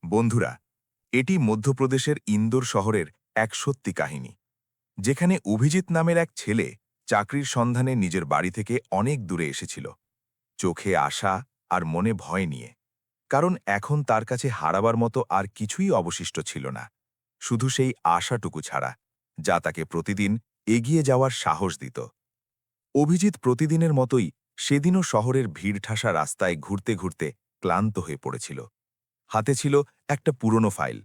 বন্ধুরা, এটি মধ্যপ্রদেশের ইন্দোর শহরের এক সত্যি কাহিনী, যেখানে অভিজিৎ নামের এক ছেলে চাকরির সন্ধানে নিজের বাড়ি থেকে অনেক দূরে এসেছিল, চোখে আশা আর মনে ভয় নিয়ে। কারণ এখন তার কাছে হারাবার মতো আর কিছুই অবশিষ্ট ছিল না, শুধু সেই আশাটুকু ছাড়া, যা তাকে প্রতিদিন এগিয়ে যাওয়ার সাহস দিত। অভিজিৎ প্রতিদিনের মতোই সেদিনও শহরের ভিড়ঠাসা রাস্তায় ঘুরতে ঘুরতে ক্লান্ত হয়ে পড়েছিল। হাতে ছিল একটা পুরনো ফাইল,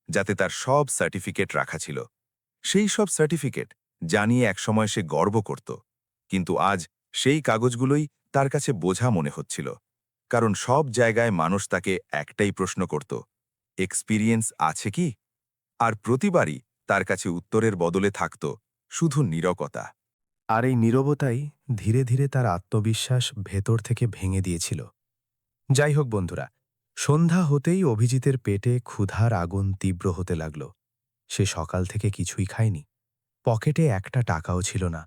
যাতে তার সব সার্টিফিকেট রাখা ছিল। সেই সব সার্টিফিকেট জানিয়ে একসময় সে গর্ব করত, কিন্তু আজ সেই কাগজগুলোই তার কাছে বোঝা মনে হচ্ছিল। কারণ সব জায়গায় মানুষ তাকে একটাই প্রশ্ন করত, এক্সপিরিয়েন্স আছে কি? আর প্রতিবারই তার কাছে উত্তরের বদলে থাকত শুধু নীরবতা। আর এই নীরবতাই ধীরে ধীরে তার আত্মবিশ্বাস ভেতর থেকে ভেঙে দিয়েছিল। যাই হোক বন্ধুরা, সন্ধ্যা হতেই অভিজিতের পেটে ক্ষুধার আগুন তীব্র হতে লাগল। সে সকাল থেকে কিছুই খায়নি, পকেটে একটা টাকাও ছিল না,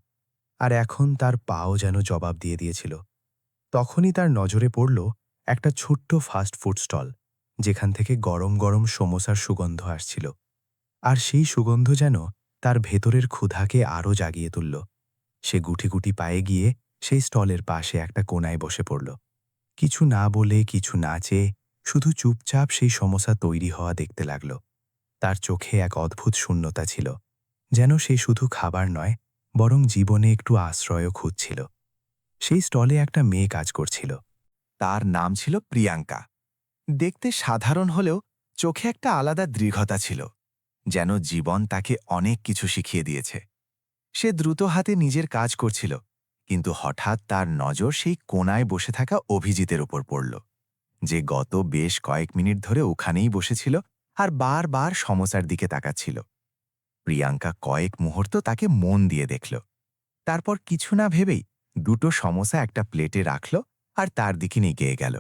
আর এখন তার পাও যেন জবাব দিয়ে দিয়েছিল। তখনই তার নজরে পড়ল একটা ছোট্ট ফাস্ট ফুড স্টল, যেখান থেকে গরম গরম সমোসার সুগন্ধ আসছিল। আর সেই সুগন্ধ যেন তার ভেতরের ক্ষুধাকে আরও জাগিয়ে তুলল। সে গুটি গুটি পায়ে গিয়ে সেই স্টলের পাশে একটা কোণায় বসে পড়ল। কিছু না বলে, কিছু না চেয়ে, শুধু চুপচাপ সেই সমস্যা তৈরি হওয়া দেখতে লাগল। তার চোখে এক অদ্ভুত শূন্যতা ছিল, যেন সে শুধু খাবার নয়, বরং জীবনে একটু আশ্রয়ও খুঁজছিল। সেই স্টলে একটা মেয়ে কাজ করছিল। তার নাম ছিল প্রিয়াঙ্কা। দেখতে সাধারণ হলেও চোখে একটা আলাদা দৃঢ়তা ছিল, যেন জীবন তাকে অনেক কিছু শিখিয়ে দিয়েছে। সে দ্রুত হাতে নিজের কাজ করছিল, কিন্তু হঠাৎ তার নজর সেই কোণায় বসে থাকা অভিজিতের উপর পড়ল, যে গত বেশ কয়েক মিনিট ধরে ওখানেই বসেছিল আর বারবার সমস্যার দিকে তাকাচ্ছিল। প্রিয়াঙ্কা কয়েক মুহূর্ত তাকে মন দিয়ে দেখল, তারপর কিছু না ভেবেই দুটো সমস্যা একটা প্লেটে রাখল আর তার দিকে এগিয়ে গেল।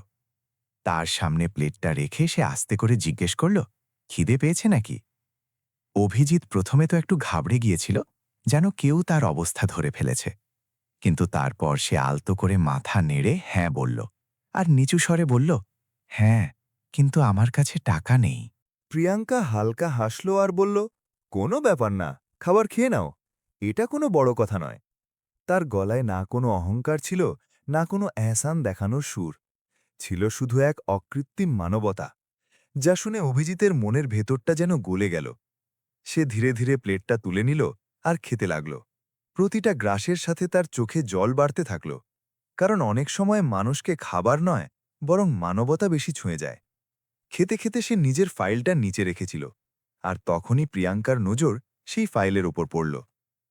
তার সামনে প্লেটটা রেখে সে আস্তে করে জিজ্ঞেস করল, খিদে পেয়েছে নাকি? অভিজিৎ প্রথমে তো একটু ঘাবড়ে গিয়েছিল, যেন কেউ তার অবস্থা ধরে ফেলেছে। কিন্তু তারপর সে আলতো করে মাথা নেড়ে হ্যাঁ বলল, আর নিচু স্বরে বলল, হ্যাঁ, কিন্তু আমার কাছে টাকা নেই। প্রিয়াঙ্কা হালকা হাসল আর বলল, কোনো ব্যাপার না, খাবার খেয়ে নাও, এটা কোনো বড় কথা নয়। তার গলায় না কোনো অহংকার ছিল, না কোনো এহসান দেখানোর সুর, ছিল শুধু এক অকৃত্রিম মানবতা, যা শুনে অভিজিতের মনের ভেতরটা যেন গলে গেল। সে ধীরে ধীরে প্লেটটা তুলে নিল আর খেতে লাগল। প্রতিটা গ্রাসের সাথে তার চোখে জল বাড়তে থাকল, কারণ অনেক সময় মানুষকে খাবার নয়, বরং মানবতা বেশি ছুঁয়ে যায়। খেতে খেতে সে নিজের ফাইলটা নিচে রেখেছিল, আর তখনই প্রিয়াঙ্কার নজর সেই ফাইলের ওপর পড়ল।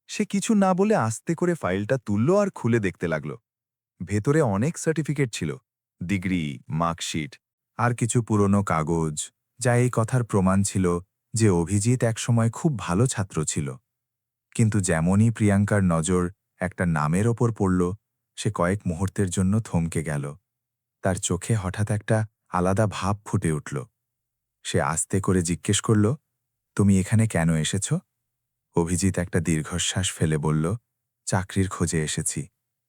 সে কিছু না বলে আস্তে করে ফাইলটা তুলল আর খুলে দেখতে লাগল। ভেতরে অনেক সার্টিফিকেট ছিল, ডিগ্রি, মার্কশিট আর কিছু পুরনো কাগজ, যা এই কথার প্রমাণ ছিল যে অভিজিৎ একসময় খুব ভালো ছাত্র ছিল। কিন্তু যেমনই প্রিয়াঙ্কার নজর একটা নামের ওপর পড়ল, সে কয়েক মুহূর্তের জন্য থমকে গেল। তার চোখে হঠাৎ একটা আলাদা ভাব ফুটে উঠল। সে আস্তে করে জিজ্ঞেস করল, তুমি এখানে কেন এসেছ? অভিজিৎ একটা দীর্ঘশ্বাস ফেলে বলল, চাকরির খোঁজে এসেছি,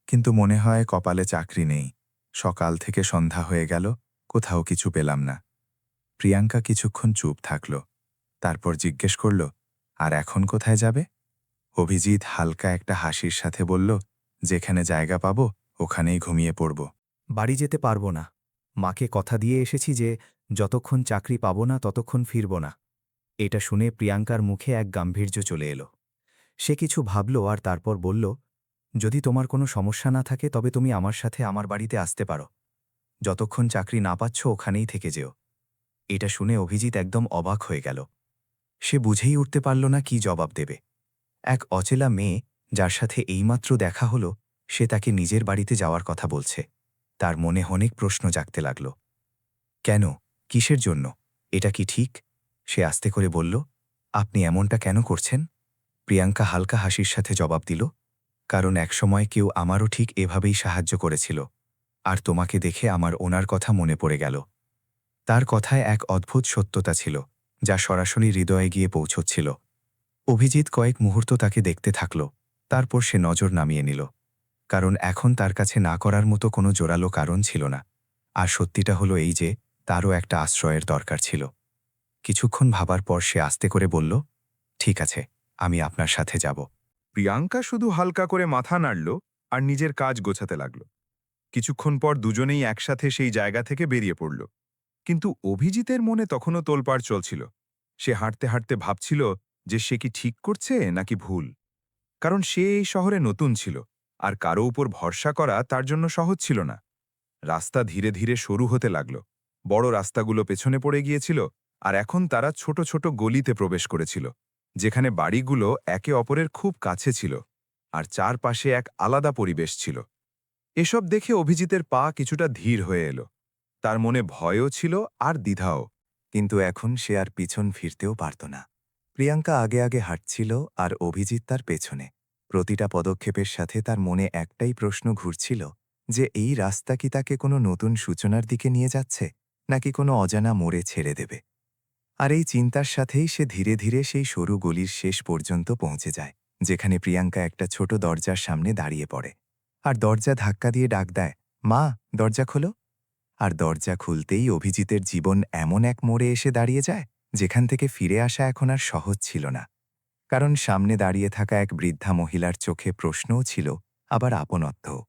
কিন্তু মনে হয় কপালে চাকরি নেই। সকাল থেকে সন্ধ্যা হয়ে গেল, কোথাও কিছু পেলাম না। প্রিয়াঙ্কা কিছুক্ষণ চুপ থাকল, তারপর জিজ্ঞেস করল, আর এখন কোথায় যাবে? অভিজিৎ হালকা একটা হাসির সাথে বলল, যেখানে জায়গা পাব ওখানেই ঘুমিয়ে পড়ব। বাড়ি যেতে পারব না। মাকে কথা দিয়ে এসেছি যে যতক্ষণ চাকরি পাব না ততক্ষণ ফিরব না। এটা শুনে প্রিয়াঙ্কার মুখে এক গাম্ভীর্য চলে এলো। সে কিছু ভাবল আর তারপর বলল, যদি তোমার কোনো সমস্যা না থাকে তবে তুমি আমার সাথে আমার বাড়িতে আসতে পারো। যতক্ষণ চাকরি না পাচ্ছ ওখানেই থেকে যেও। এটা শুনে অভিজিৎ একদম অবাক হয়ে গেল। সে বুঝেই উঠতে পারল না কি জবাব দেবে। এক অচেলা মেয়ে, যার সাথে এইমাত্র দেখা হলো, সে তাকে নিজের বাড়িতে যাওয়ার কথা বলছে। তার মনে অনেক প্রশ্ন জাগতে লাগল। কেন? কিসের জন্য? এটা কি ঠিক? সে আস্তে করে বলল, আপনি এমনটা কেন করছেন? প্রিয়াঙ্কা হালকা হাসির সাথে জবাব দিল, কারণ একসময় কেউ আমারও ঠিক এভাবেই সাহায্য করেছিল, আর তোমাকে দেখে আমার ওনার কথা মনে পড়ে গেল। তার কথায় এক অদ্ভুত সত্যতা ছিল, যা সরাসরি হৃদয়ে গিয়ে পৌঁছচ্ছিল। অভিজিৎ কয়েক মুহূর্ত তাকে দেখতে থাকল, তারপর সে নজর নামিয়ে নিল, কারণ এখন তার কাছে না করার মতো কোনো জোরালো কারণ ছিল না। আর সত্যিটা হলো এই যে, তারও একটা আশ্রয়ের দরকার ছিল। কিছুক্ষণ ভাবার পর সে আস্তে করে বলল, ঠিক আছে, আমি আপনার সাথে যাব। প্রিয়াঙ্কা শুধু হালকা করে মাথা নাড়ল আর নিজের কাজ গোছাতে লাগল। কিছুক্ষণ পর দুজনেই একসাথে সেই জায়গা থেকে বেরিয়ে পড়ল। কিন্তু অভিজিতের মনে তখনও তোলপাড় চলছিল। সে হাঁটতে হাঁটতে ভাবছিল যে সে কি ঠিক করছে নাকি ভুল। কারণ সে এই শহরে নতুন ছিল, আর কারো উপর ভরসা করা তার জন্য সহজ ছিল না। রাস্তা ধীরে ধীরে সরু হতে লাগল। বড় রাস্তাগুলো পেছনে পড়ে গিয়েছিল, আর এখন তারা ছোট ছোট গলিতে প্রবেশ করেছিল, যেখানে বাড়িগুলো একে অপরের খুব কাছে ছিল, আর চারপাশে এক আলাদা পরিবেশ ছিল। এসব দেখে অভিজিতের পা কিছুটা ধীর হয়ে এলো। তার মনে ভয়ও ছিল আর দ্বিধাও। কিন্তু এখন সে আর পিছন ফিরতেও পারত না। প্রিয়াঙ্কা আগে আগে হাঁটছিল আর অভিজিৎ তার পেছনে। প্রতিটা পদক্ষেপের সাথে তার মনে একটাই প্রশ্ন ঘুরছিল, যে এই রাস্তা কি তাকে কোনো নতুন সূচনার দিকে নিয়ে যাচ্ছে, নাকি কোনো অজানা মোড়ে ছেড়ে দেবে। আর এই চিন্তার সাথেই সে ধীরে ধীরে সেই সরু গলির শেষ পর্যন্ত পৌঁছে যায়, যেখানে প্রিয়াঙ্কা একটা ছোট দরজার সামনে দাঁড়িয়ে পড়ে। আর দরজা ধাক্কা দিয়ে ডাক দেয়, মা, দরজা খোলো। আর দরজা খুলতেই অভিজিতের জীবন এমন এক মোড়ে এসে দাঁড়িয়ে যায়, যেখান থেকে ফিরে আসা এখন আর সহজ ছিল না। কারণ সামনে দাঁড়িয়ে থাকা এক বৃদ্ধা মহিলার চোখে প্রশ্নও ছিল, আবার আপনত্বও।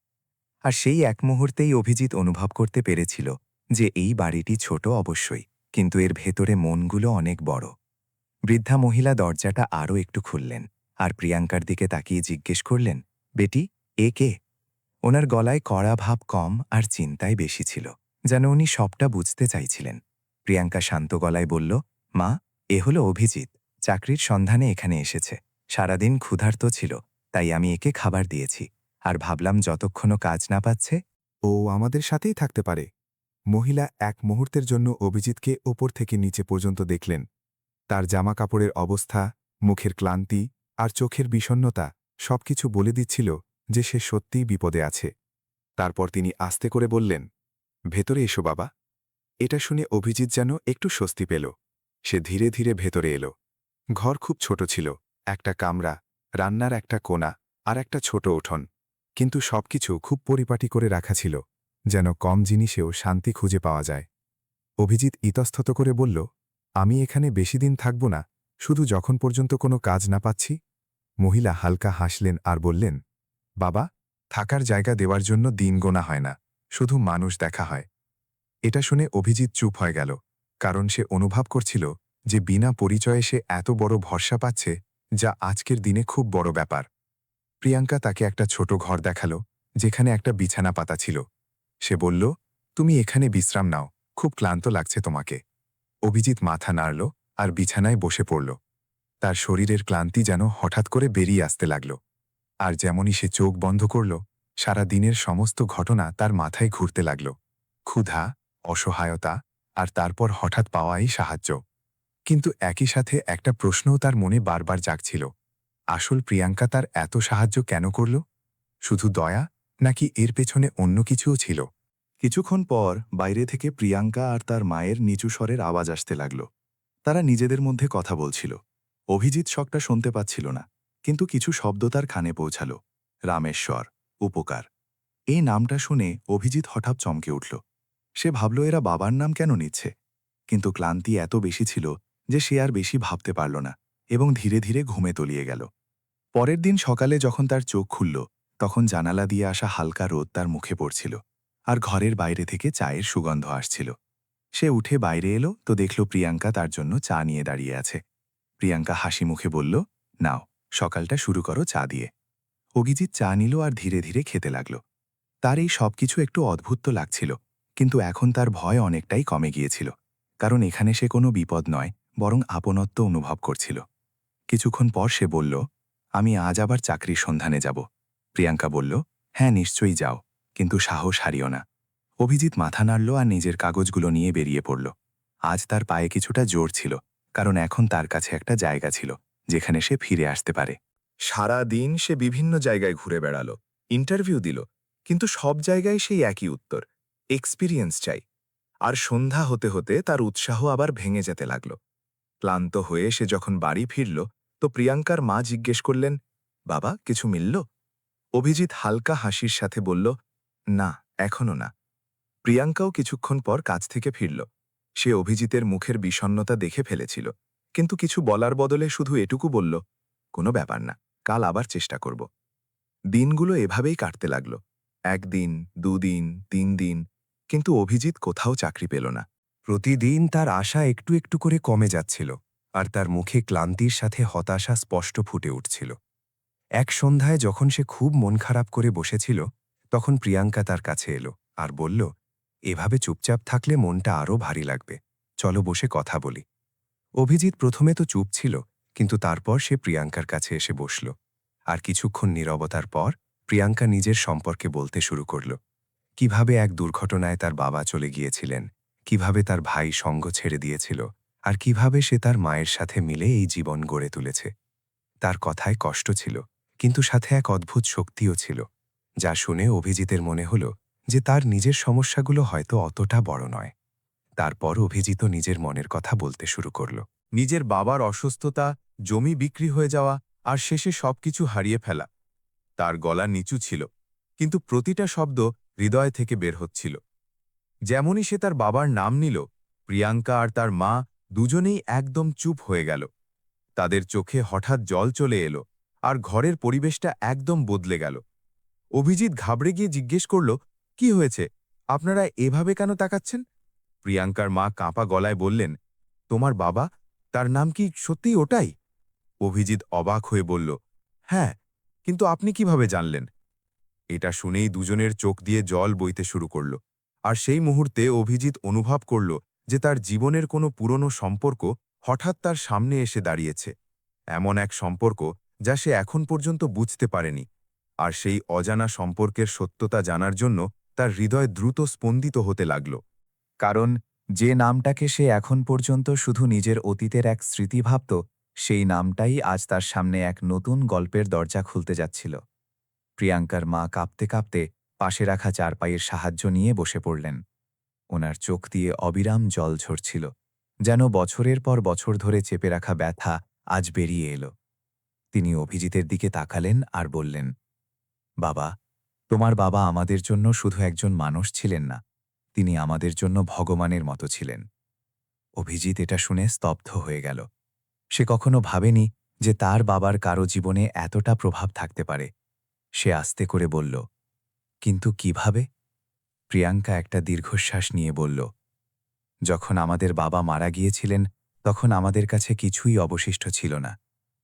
আর সেই এক মুহূর্তেই অভিজিৎ অনুভব করতে পেরেছিল যে এই বাড়িটি ছোট অবশ্যই, কিন্তু এর ভেতরে মনগুলো অনেক বড়। বৃদ্ধা মহিলা দরজাটা আরও একটু খুললেন, আর প্রিয়াঙ্কার দিকে তাকিয়ে জিজ্ঞেস করলেন, বেটি, এ কে? ওনার গলায় কড়া ভাব কম আর চিন্তায় বেশি ছিল, যেন উনি সবটা বুঝতে চাইছিলেন। প্রিয়াঙ্কা শান্ত গলায় বলল, মা, এ হলো অভিজিৎ, চাকরির সন্ধানে এখানে এসেছে। সারাদিন ক্ষুধার্ত ছিল, তাই আমি একে খাবার দিয়েছি, আর ভাবলাম যতক্ষণও কাজ না পাচ্ছে ও আমাদের সাথেই থাকতে পারে। মহিলা এক মুহূর্তের জন্য অভিজিৎকে ওপর থেকে নিচে পর্যন্ত দেখলেন। তার জামা কাপড়ের অবস্থা, মুখের ক্লান্তি আর চোখের বিষণ্ণতা সবকিছু বলে দিচ্ছিল যে সে সত্যিই বিপদে আছে। তারপর তিনি আস্তে করে বললেন, ভেতরে এসো বাবা। এটা শুনে অভিজিৎ যেন একটু স্বস্তি পেল। সে ধীরে ধীরে ভেতরে এলো। ঘর খুব ছোট ছিল, একটা কামরা, রান্নার একটা কোণা আর একটা ছোট উঠোন। কিন্তু সবকিছু খুব পরিপাটি করে রাখা ছিল, যেন কম জিনিসেও শান্তি খুঁজে পাওয়া যায়। অভিজিৎ ইতস্তত করে বলল, আমি এখানে বেশি দিন থাকব না, শুধু যখন পর্যন্ত কোনো কাজ না পাচ্ছি। মহিলা হালকা হাসলেন আর বললেন, বাবা, থাকার জায়গা দেওয়ার জন্য দিন গোনা হয় না, শুধু মানুষ দেখা হয়। এটা শুনে অভিজিৎ চুপ হয়ে গেল, কারণ সে অনুভব করছিল যে বিনা পরিচয়ে সে এত বড় ভরসা পাচ্ছে, যা আজকের দিনে খুব বড় ব্যাপার। প্রিয়াঙ্কা তাকে একটা ছোট ঘর দেখালো, যেখানে একটা বিছানা পাতা ছিল। সে বলল, তুমি এখানে বিশ্রাম নাও, খুব ক্লান্ত লাগছে তোমাকে। অভিজিৎ মাথা নাড়ল আর বিছানায় বসে পড়ল। তার শরীরের ক্লান্তি যেন হঠাৎ করে বেরিয়ে আসতে লাগল। আর যেমনই সে চোখ বন্ধ করল, সারা দিনের সমস্ত ঘটনা তার মাথায় ঘুরতে লাগল। ক্ষুধা, অসহায়তা, আর তারপর হঠাৎ পাওয়া এই সাহায্য। কিন্তু একই সাথে একটা প্রশ্নও তার মনে বারবার জাগছিল। আসল প্রিয়াঙ্কা তার এত সাহায্য কেন করল? শুধু দয়া, নাকি এর পেছনে অন্য কিছুও ছিল? কিছুক্ষণ পর বাইরে থেকে প্রিয়াঙ্কা আর তার মায়ের নিচু স্বরের আওয়াজ আসতে লাগল। তারা নিজেদের মধ্যে কথা বলছিল। অভিজিৎ সবটা শুনতে পাচ্ছিল না, কিন্তু কিছু শব্দ তার কানে পৌঁছাল। রামেশ্বর, উপকার। এই নামটা শুনে অভিজিৎ হঠাৎ চমকে উঠল। সে ভাবল এরা বাবার নাম কেন নিচ্ছে, কিন্তু ক্লান্তি এত বেশি ছিল যে সে আর বেশি ভাবতে পারল না, এবং ধীরে ধীরে ঘুমে তলিয়ে গেল। পরের দিন সকালে যখন তার চোখ খুলল, তখন জানালা দিয়ে আসা হালকা রোদ তার মুখে পড়ছিল, আর ঘরের বাইরে থেকে চায়ের সুগন্ধ আসছিল। সে উঠে বাইরে এলো তো দেখল প্রিয়াঙ্কা তার জন্য চা নিয়ে দাঁড়িয়ে আছে। প্রিয়াঙ্কা হাসি মুখে বলল, নাও, সকালটা শুরু করো চা দিয়ে। অভিজিৎ চা নিল আর ধীরে ধীরে খেতে লাগল। তার এই সবকিছু একটু অদ্ভুত তো লাগছিল, কিন্তু এখন তার ভয় অনেকটাই কমে গিয়েছিল, কারণ এখানে সে কোনো বিপদ নয়, বরং আপনত্ব অনুভব করছিল। কিছুক্ষণ পর সে বলল, আমি আজ আবার চাকরির সন্ধানে যাব। প্রিয়াঙ্কা বলল, হ্যাঁ, নিশ্চয়ই যাও, কিন্তু সাহস হারিও না। অভিজিৎ মাথা নাড়ল আর নিজের কাগজগুলো নিয়ে বেরিয়ে পড়ল। আজ তার পায়ে কিছুটা জোর ছিল, কারণ এখন তার কাছে একটা জায়গা ছিল যেখানে সে ফিরে আসতে পারে। সারা দিন সে বিভিন্ন জায়গায় ঘুরে বেড়াল, ইন্টারভিউ দিল, কিন্তু সব জায়গায় সেই একই উত্তর, এক্সপিরিয়েন্স চাই। আর সন্ধ্যা হতে হতে তার উৎসাহ আবার ভেঙে যেতে লাগল। ক্লান্ত হয়ে সে যখন বাড়ি ফিরল, তো প্রিয়াঙ্কার মা জিজ্ঞেস করলেন, বাবা, কিছু মিলল? অভিজিৎ হালকা হাসির সাথে বলল, না, এখনো না। প্রিয়াঙ্কাও কিছুক্ষণ পর কাজ থেকে ফিরল। সে অভিজিতের মুখের বিষণ্ণতা দেখে ফেলেছিল, কিন্তু কিছু বলার বদলে শুধু এটুকু বলল, কোনো ব্যাপার না, কাল আবার চেষ্টা করব। দিনগুলো এভাবেই কাটতে লাগল। 1 দিন, 2 দিন, 3 দিন, কিন্তু অভিজিৎ কোথাও চাকরি পেল না। প্রতিদিন তার আশা একটু একটু করে কমে যাচ্ছিল, আর তার মুখে ক্লান্তির সাথে হতাশা স্পষ্ট ফুটে উঠছিল। এক সন্ধ্যায় যখন সে খুব মন খারাপ করে বসেছিল, তখন প্রিয়াঙ্কা তার কাছে এলো আর বলল, এভাবে চুপচাপ থাকলে মনটা আরও ভারী লাগবে, চলো বসে কথা বলি। অভিজিৎ প্রথমে তো চুপ ছিল, কিন্তু তারপর সে প্রিয়াঙ্কার কাছে এসে বসল। আর কিছুক্ষণ নীরবতার পর প্রিয়াঙ্কা নিজের সম্পর্কে বলতে শুরু করল। কিভাবে এক দুর্ঘটনায় তার বাবা চলে গিয়েছিলেন, কিভাবে তার ভাই সঙ্গ ছেড়ে দিয়েছিল, আর কিভাবে সে তার মায়ের সাথে মিলে এই জীবন গড়ে তুলেছে। তার কথায় কষ্ট ছিল, কিন্তু সাথে এক অদ্ভুত শক্তিও ছিল, যা শুনে অভিজিতের মনে হল যে তার নিজের সমস্যাগুলো হয়তো অতটা বড় নয়। তারপর অভিজিৎ নিজের মনের কথা বলতে শুরু করল। নিজের বাবার অসুস্থতা, জমি বিক্রি হয়ে যাওয়া আর শেষে সবকিছু হারিয়ে ফেলা। তার গলা নিচু ছিল, কিন্তু প্রতিটা শব্দ হৃদয় থেকে বের হচ্ছিল। যেমনই সে তার বাবার নাম নিল, প্রিয়াঙ্কা আর তার মা দুজনেই একদম চুপ হয়ে গেল। তাদের চোখে হঠাৎ জল চলে এলো, আর ঘরের পরিবেশটা একদম বদলে গেল। অভিজিৎ ঘাবড়ে গিয়ে জিজ্ঞেস করল, কি হয়েছে, আপনারা এভাবে কেন তাকাচ্ছেন? প্রিয়াঙ্কার মা কাঁপা গলায় বললেন, তোমার বাবা, তার নাম কি সত্যিই ওটাই? অভিজিৎ অবাক হয়ে বলল, হ্যাঁ, কিন্তু আপনি কিভাবে জানলেন? এটা শুনেই দুজনের চোখ দিয়ে জল বইতে শুরু করল। আর সেই মুহূর্তে অভিজিৎ অনুভব করল যে তার জীবনের কোনো পুরনো সম্পর্ক হঠাৎ তার সামনে এসে দাঁড়িয়েছে। এমন এক সম্পর্ক যা সে এখন পর্যন্ত বুঝতে পারেনি। আর সেই অজানা সম্পর্কের সত্যতা জানার জন্য তার হৃদয় দ্রুত স্পন্দিত হতে লাগল। কারণ যে নামটাকে সে এখন পর্যন্ত শুধু নিজের অতীতের এক স্মৃতি ভাবত, সেই নামটাই আজ তার সামনে এক নতুন গল্পের দরজা খুলতে যাচ্ছিল। প্রিয়াঙ্কার মা কাঁপতে কাঁপতে পাশে রাখা চারপাইয়ের সাহায্য নিয়ে বসে পড়লেন। ওনার চোখ দিয়ে অবিরাম জল ঝরছিল, যেন বছরের পর বছর ধরে চেপে রাখা ব্যথা আজ বেরিয়ে এলো। তিনি অভিজিতের দিকে তাকালেন আর বললেন, বাবা, তোমার বাবা আমাদের জন্য শুধু একজন মানুষ ছিলেন না, তিনি আমাদের জন্য ভগবানের মতো ছিলেন। অভিজিৎ এটা শুনে স্তব্ধ হয়ে গেল। সে কখনো ভাবেনি যে তার বাবার কারো জীবনে এতটা প্রভাব থাকতে পারে। সে আস্তে করে বলল, কিন্তু কিভাবে? প্রিয়াঙ্কা একটা দীর্ঘশ্বাস নিয়ে বলল, যখন আমাদের বাবা মারা গিয়েছিলেন, তখন আমাদের কাছে কিছুই অবশিষ্ট ছিল না,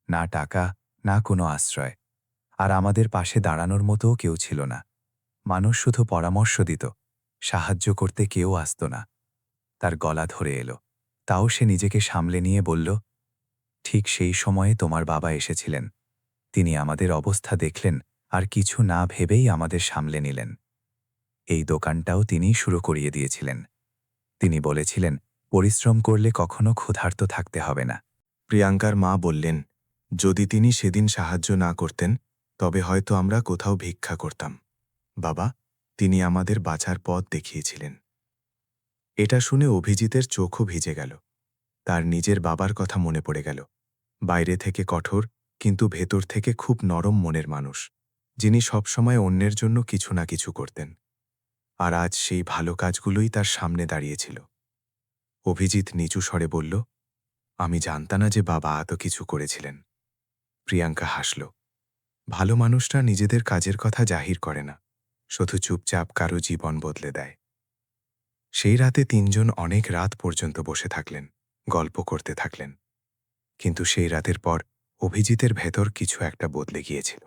না টাকা, না কোনো আশ্রয়। আর আমাদের পাশে দাঁড়ানোর মতোও কেউ ছিল না। মানুষ শুধু পরামর্শ দিত, সাহায্য করতে কেউ আসত না। তার গলা ধরে এলো, তাও সে নিজেকে সামলে নিয়ে বলল, ঠিক সেই সময়ে তোমার বাবা এসেছিলেন। তিনি আমাদের অবস্থা দেখলেন আর কিছু না ভেবেই আমাদের সামলে নিলেন। এই দোকানটাও তিনি শুরু করিয়ে দিয়েছিলেন। তিনি বলেছিলেন, পরিশ্রম করলে কখনো ক্ষুধার্ত থাকতে হবে না। প্রিয়াঙ্কার মা বললেন, যদি তিনি সেদিন সাহায্য না করতেন, তবে হয়তো আমরা কোথাও ভিক্ষা করতাম। বাবা, তিনি আমাদের বাঁচার পথ দেখিয়েছিলেন। এটা শুনে অভিজিতের চোখও ভিজে গেল। তার নিজের বাবার কথা মনে পড়ে গেল। বাইরে থেকে কঠোর, কিন্তু ভেতর থেকে খুব নরম মনের মানুষ, যিনি সবসময় অন্যের জন্য কিছু না কিছু করতেন। আর আজ সেই ভালো কাজগুলোই তার সামনে দাঁড়িয়েছিল। অভিজিৎ নিচু স্বরে বলল, আমি জানতাম না যে বাবা এত কিছু করেছিলেন। প্রিয়াঙ্কা হাসল। ভালো মানুষরা নিজেদের কাজের কথা জাহির করে না, শুধু চুপচাপ কারো জীবন বদলে দেয়। সেই রাতে তিনজন অনেক রাত পর্যন্ত বসে থাকলেন, গল্প করতে থাকলেন। কিন্তু সেই রাতের পর অভিজিতের ভেতর কিছু একটা বদলে গিয়েছিল।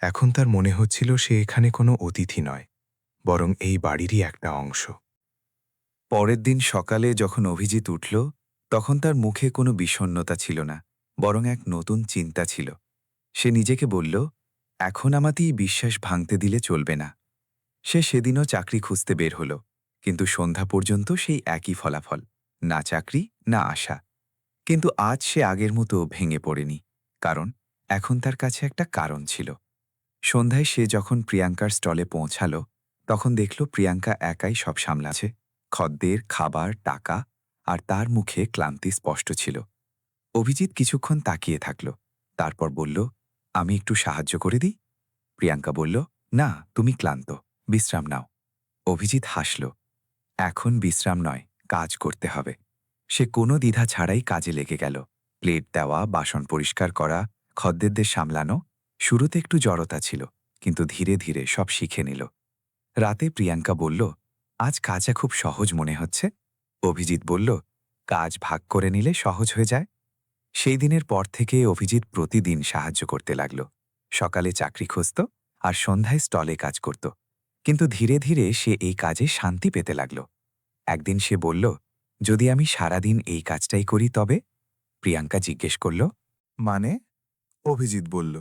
এখন তার মনে হচ্ছিল সে এখানে কোনো অতিথি নয়, বরং এই বাড়িরই একটা অংশ। পরের দিন সকালে যখন অভিজিৎ উঠল, তখন তার মুখে কোনো বিষণ্ণতা ছিল না, বরং এক নতুন চিন্তা ছিল। সে নিজেকে বলল, এখন আমাতেই বিশ্বাস ভাঙতে দিলে চলবে না। সে সেদিনও চাকরি খুঁজতে বের হল, কিন্তু সন্ধ্যা পর্যন্ত সেই একই ফলাফল, না চাকরি, না আশা। কিন্তু আজ সে আগের মতো ভেঙে পড়েনি, কারণ এখন তার কাছে একটা কারণ ছিল। সন্ধ্যায় সে যখন প্রিয়াঙ্কার স্টলে পৌঁছাল, তখন দেখল প্রিয়াঙ্কা একাই সব সামলাছে, খদ্দের, খাবার, টাকা, আর তার মুখে ক্লান্তি স্পষ্ট ছিল। অভিজিৎ কিছুক্ষণ তাকিয়ে থাকল, তারপর বলল, আমি একটু সাহায্য করে দিই? প্রিয়াঙ্কা বলল, না, তুমি ক্লান্ত, বিশ্রাম নাও। অভিজিৎ হাসল, এখন বিশ্রাম নয়, কাজ করতে হবে। সে কোনো দ্বিধা ছাড়াই কাজে লেগে গেল। প্লেট দেওয়া, বাসন পরিষ্কার করা, খদ্দেরদের সামলানো। শুরুতে একটু জড়তা ছিল, কিন্তু ধীরে ধীরে সব শিখে নিল। রাতে প্রিয়াঙ্কা বলল, আজ কাজটা খুব সহজ মনে হচ্ছে। অভিজিৎ বলল, কাজ ভাগ করে নিলে সহজ হয়ে যায়। সেই দিনের পর থেকে অভিজিৎ প্রতিদিন সাহায্য করতে লাগল। সকালে চাকরি খুঁজত আর সন্ধ্যায় স্টলে কাজ করত। কিন্তু ধীরে ধীরে সে এই কাজে শান্তি পেতে লাগল। একদিন সে বলল, যদি আমি সারাদিন এই কাজটাই করি তবে? প্রিয়াঙ্কা জিজ্ঞেস করল, মানে? অভিজিৎ বলল,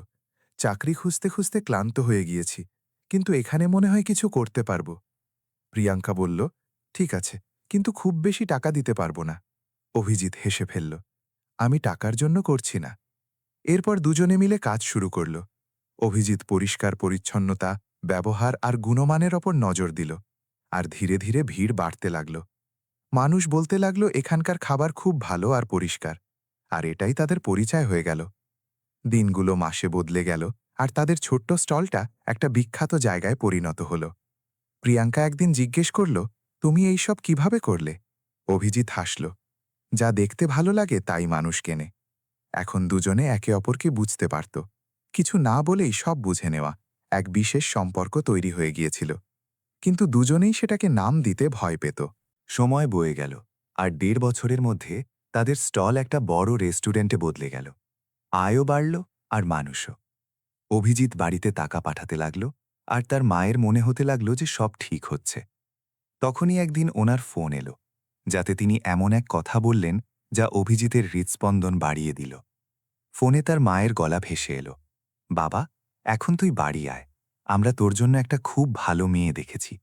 চাকরি খুঁজতে খুঁজতে ক্লান্ত হয়ে গিয়েছি, কিন্তু এখানে মনে হয় কিছু করতে পারব। প্রিয়াঙ্কা বলল, ঠিক আছে, কিন্তু খুব বেশি টাকা দিতে পারবো না। অভিজিৎ হেসে ফেলল, আমি টাকার জন্য করছি না। এরপর দুজনে মিলে কাজ শুরু করল। অভিজিৎ পরিষ্কার পরিচ্ছন্নতা, ব্যবহার আর গুণমানের ওপর নজর দিল। আর ধীরে ধীরে ভিড় বাড়তে লাগল। মানুষ বলতে লাগল এখানকার খাবার খুব ভালো আর পরিষ্কার, আর এটাই তাদের পরিচয় হয়ে গেল। দিনগুলো মাসে বদলে গেল, আর তাদের ছোট্ট স্টলটা একটা বিখ্যাত জায়গায় পরিণত হল। প্রিয়াঙ্কা একদিন জিজ্ঞেস করল, তুমি এইসব কিভাবে করলে? অভিজিৎ হাসল, যা দেখতে ভালো লাগে তাই মানুষ কেনে। এখন দুজনে একে অপরকে বুঝতে পারত। কিছু না বলেই সব বুঝে নেওয়া এক বিশেষ সম্পর্ক তৈরি হয়ে গিয়েছিল। কিন্তু দুজনেই সেটাকে নাম দিতে ভয় পেত। সময় বয়ে গেল, আর ১.৫ বছরের মধ্যে তাদের স্টল একটা বড় রেস্টুরেন্টে বদলে গেল। আয়ও বাড়ল আর মানুষও। অভিজিৎ বাড়িতে টাকা পাঠাতে লাগল, আর তার মায়ের মনে হতে লাগল যে সব ঠিক হচ্ছে। তখনই একদিন ওনার ফোন এলো, যাতে তিনি এমন এক কথা বললেন যা অভিজিতের হৃৎস্পন্দন বাড়িয়ে দিল। ফোনে তার মায়ের গলা ভেসে এলো, বাবা, এখন তুই বাড়ি আয়। আমরা তোর জন্য একটা খুব ভালো মেয়ে দেখেছি।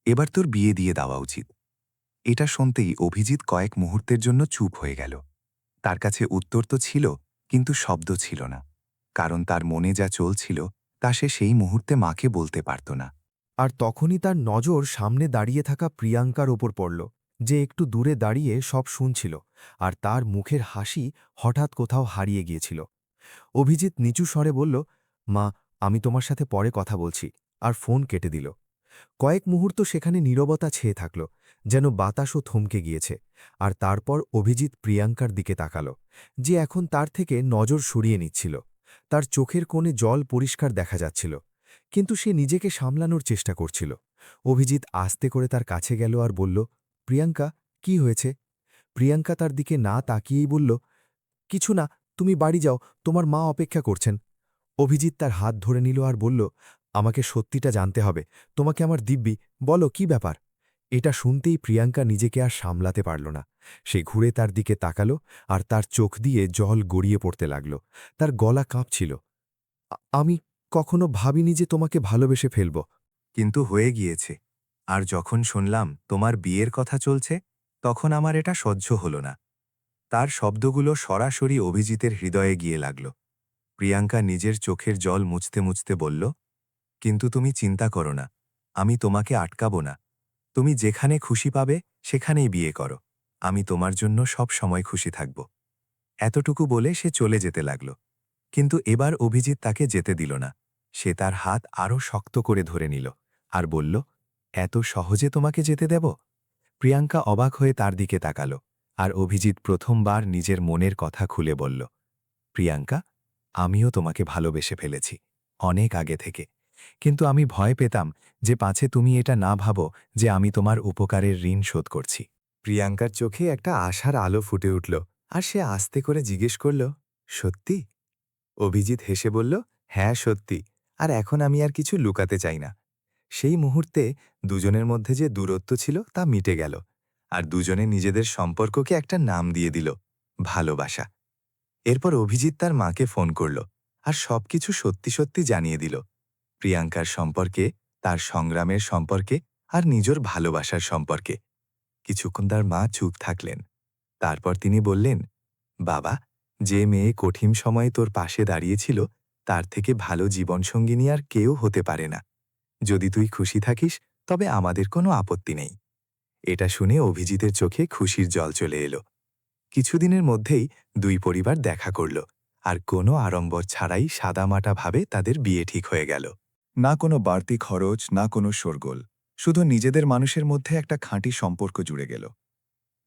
এবার তোর বিয়ে দিয়ে দেওয়া উচিত। এটা শুনতেই অভিজিৎ কয়েক মুহূর্তের জন্য চুপ হয়ে গেল। তার কাছে উত্তর তো ছিল, কিন্তু শব্দ ছিল না। কারণ তার মনে যা চলছিল তা সে সেই মুহূর্তে মাকে বলতে পারত না। আর তখনই তার নজর সামনে দাঁড়িয়ে থাকা প্রিয়াঙ্কার ওপর পড়ল, যে একটু দূরে দাঁড়িয়ে সব শুনছিল, আর তার মুখের হাসি হঠাৎ কোথাও হারিয়ে গিয়েছিল। অভিজিৎ নিচু স্বরে বলল, মা, আমি তোমার সাথে পরে কথা বলছি, আর ফোন কেটে দিল। কয়েক মুহূর্ত সেখানে নীরবতা ছেয়ে থাকল, যেন বাতাসও থমকে গিয়েছে। আর তারপর অভিজিৎ প্রিয়াঙ্কার দিকে তাকাল, যে এখন তার থেকে নজর সরিয়ে নিচ্ছিল। তার চোখের কোণে জল পরিষ্কার দেখা যাচ্ছিল, কিন্তু সে নিজেকে সামলানোর চেষ্টা করছিল। অভিজিৎ আস্তে করে তার কাছে গেল আর বলল, প্রিয়াঙ্কা, কি হয়েছে? প্রিয়াঙ্কা তার দিকে না তাকিয়েই বলল, কিছু না, তুমি বাড়ি যাও, তোমার মা অপেক্ষা করছেন। অভিজিৎ তার হাত ধরে নিল আর বলল, আমাকে সত্যিটা জানতে হবে, তোমাকে আমার দিব্যি, বলো কি ব্যাপার। এটা শুনতেই প্রিয়াঙ্কা নিজেকে আর সামলাতে পারল না। সে ঘুরে তার দিকে তাকাল, আর তার চোখ দিয়ে জল গড়িয়ে পড়তে লাগল। তার গলা কাঁপছিল। আমি কখনো ভাবিনি যে তোমাকে ভালোবেসে ফেলব। কিন্তু হয়ে গিয়েছে। আর যখন শুনলাম তোমার বিয়ের কথা চলছে, তখন আমার এটা সহ্য হল না। তার শব্দগুলো সরাসরি অভিজিতের হৃদয়ে গিয়ে লাগল। প্রিয়াঙ্কা নিজের চোখের জল মুছতে মুছতে বলল, কিন্তু তুমি চিন্তা করো না, আমি তোমাকে আটকাবো না। তুমি যেখানে খুশি পাবে সেখানেই বিয়ে করো। আমি তোমার জন্য সব সময় খুশি থাকব। এতটুকু বলে সে চলে যেতে লাগল। কিন্তু এবার অভিজিৎ তাকে যেতে দিল না। সে তার হাত আরও শক্ত করে ধরে নিল আর বলল, এত সহজে তোমাকে যেতে দেব? প্রিয়াঙ্কা অবাক হয়ে তার দিকে তাকাল, আর অভিজিৎ প্রথমবার নিজের মনের কথা খুলে বলল, প্রিয়াঙ্কা, আমিও তোমাকে ভালোবেসে ফেলেছি, অনেক আগে থেকে। কিন্তু আমি ভয় পেতাম যে পাছে তুমি এটা না ভাবো যে আমি তোমার উপকারের ঋণ শোধ করছি। প্রিয়াঙ্কার চোখে একটা আশার আলো ফুটে উঠল, আর সে আস্তে করে জিজ্ঞেস করল, সত্যি? অভিজিৎ হেসে বলল, হ্যাঁ সত্যি, আর এখন আমি আর কিছু লুকাতে চাই না। সেই মুহূর্তে দুজনের মধ্যে যে দূরত্ব ছিল তা মিটে গেল, আর দুজনে নিজেদের সম্পর্ককে একটা নাম দিয়ে দিল, ভালোবাসা। এরপর অভিজিৎ তার মাকে ফোন করল, আর সবকিছু সত্যি সত্যি জানিয়ে দিল, প্রিয়াঙ্কার সম্পর্কে, তার সংগ্রামের সম্পর্কে, আর নিজের ভালোবাসার সম্পর্কে। কিছুক্ষণ তার মা চুপ থাকলেন। তারপর তিনি বললেন, বাবা, যে মেয়ে কঠিন সময়ে তোর পাশে দাঁড়িয়েছিল, তার থেকে ভালো জীবনসঙ্গিনী আর কেউ হতে পারে না। যদি তুই খুশি থাকিস তবে আমাদের কোনো আপত্তি নেই। এটা শুনে অভিজিতের চোখে খুশির জল চলে এলো। কিছুদিনের মধ্যেই দুই পরিবার দেখা করল, আর কোনো আড়ম্বর ছাড়াই সাদামাটাভাবে তাদের বিয়ে ঠিক হয়ে গেল। না কোনো বাড়তি খরচ, না কোনো শোরগোল, শুধু নিজেদের মানুষের মধ্যে একটা খাঁটি সম্পর্ক জুড়ে গেল।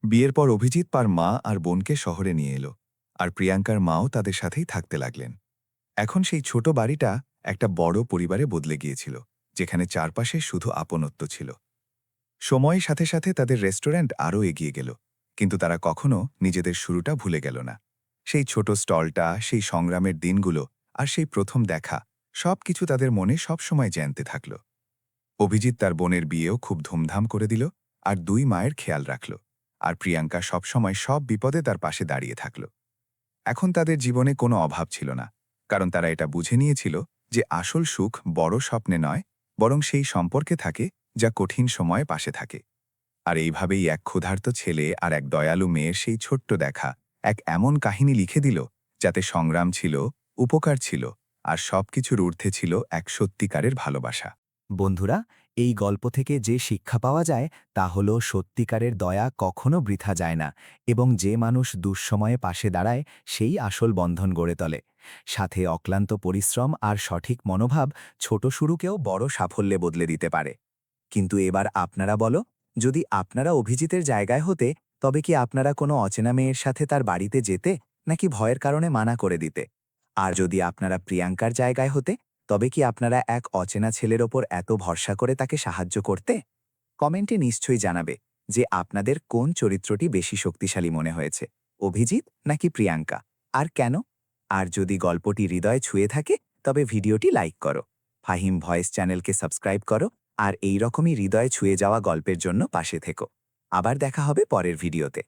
বিয়ের পর অভিজিৎ তার মা আর বোনকে শহরে নিয়ে এলো, আর প্রিয়াঙ্কার মাও তাদের সাথেই থাকতে লাগলেন। এখন সেই ছোট বাড়িটা একটা বড় পরিবারে বদলে গিয়েছিল, যেখানে চারপাশে শুধু আপনত্ব ছিল। সময়ের সাথে সাথে তাদের রেস্টুরেন্ট আরও এগিয়ে গেল, কিন্তু তারা কখনো নিজেদের শুরুটা ভুলে গেল না। সেই ছোট স্টলটা, সেই সংগ্রামের দিনগুলো আর সেই প্রথম দেখা, সব কিছু তাদের মনে সবসময় জ্যানতে থাকল। অভিজিৎ তার বোনের বিয়েও খুব ধুমধাম করে দিল, আর দুই মায়ের খেয়াল রাখল, আর প্রিয়াঙ্কা সবসময় সব বিপদে তার পাশে দাঁড়িয়ে থাকল। এখন তাদের জীবনে কোনো অভাব ছিল না, কারণ তারা এটা বুঝে নিয়েছিল যে আসল সুখ বড় স্বপ্নে নয়, বরং সেই সম্পর্কে থাকে যা কঠিন সময়ে পাশে থাকে। আর এইভাবেই এক ক্ষুধার্ত ছেলে আর এক দয়ালু মেয়ের সেই ছোট্ট দেখা এক এমন কাহিনী লিখে দিল, যাতে সংগ্রাম ছিল, উপকার ছিল, আর সবকিছুর ঊর্ধ্বে ছিল এক সত্যিকারের ভালোবাসা। বন্ধুরা, এই গল্প থেকে যে শিক্ষা পাওয়া যায় তা হল সত্যিকারের দয়া কখনো বৃথা যায় না, এবং যে মানুষ দুঃসময়ে পাশে দাঁড়ায় সেই আসল বন্ধন গড়ে তোলে। সাথে অক্লান্ত পরিশ্রম আর সঠিক মনোভাব ছোট শুরুকেও বড় সাফল্যে বদলে দিতে পারে। কিন্তু এবার আপনারা বলো, যদি আপনারা অভিজিতের জায়গায় হতে, তবে কি আপনারা কোনো অচেনা মেয়ের সাথে তার বাড়িতে যেতে, নাকি ভয়ের কারণে মানা করে দিতে? আর যদি আপনারা প্রিয়াঙ্কার জায়গায় হতে, তবে কি আপনারা এক অচেনা ছেলের ওপর এত ভরসা করে তাকে সাহায্য করতে? কমেন্টে নিশ্চয়ই জানাবে যে আপনাদের কোন চরিত্রটি বেশি শক্তিশালী মনে হয়েছে, অভিজিৎ নাকি প্রিয়াঙ্কা, আর কেন? আর যদি গল্পটি হৃদয়ে ছুঁয়ে থাকে, তবে ভিডিওটি লাইক করো, ফাহিম ভয়েস চ্যানেলকে সাবস্ক্রাইব করো, আর এই রকমই হৃদয়ে ছুঁয়ে যাওয়া গল্পের জন্য পাশে থেকো। আবার দেখা হবে পরের ভিডিওতে।